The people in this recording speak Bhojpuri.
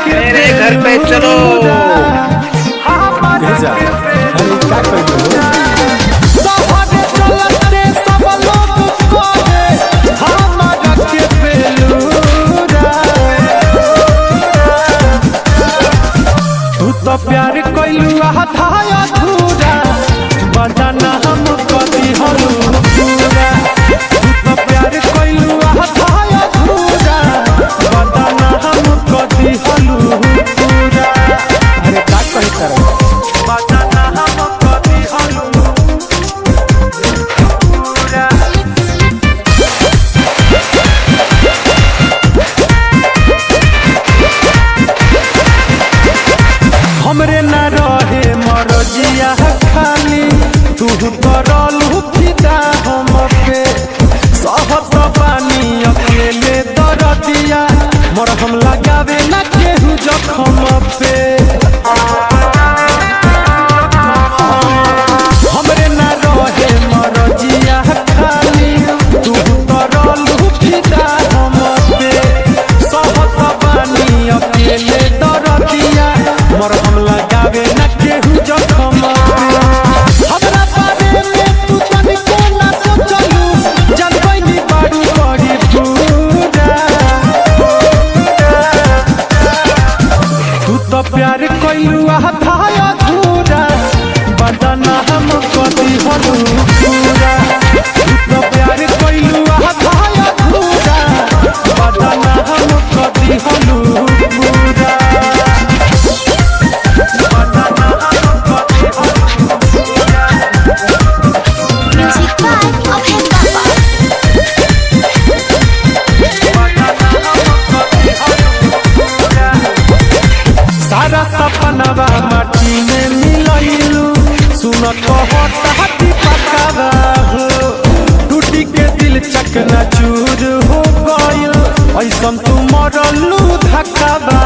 मेरे घर पे चलो। तू तो प्यार कैलू आधा अधूरा बदना हम कदी हलू पूरा। तू तो प्यार कैलू आधा अधूरा बदना हम कदी हलू पूरा। अरे का कही करे बदना हम कदी हलू पूरा। हमरे न रहे मरजिया खाली तू करलू फिदा हम पे सहत पानी अकेले दरदिया मोर हम लगावे न केहू जखम पे। हमरे न रहे मरजिया खाली तू करलू फिदा हम पे सहत पानी अकेले दरदिया मोर हम लगावे न केहू जखम पे। हमरा बारे में तू तनिको ना सोचलू जानबै नी बारू बड़ी पूरा। तू तो प्यार कैलू आधा अधूरा बदना हम कदी हलू पूरा। तू तो प्यार कैलू आधा अधूरा बदना हम कदी हलू पूरा। सारा सपनवा माटी में मिलैलू सुन कहता पकावा हो टूटी के दिल चकना चूर हो गइल ऐसन तू मरलू धकावा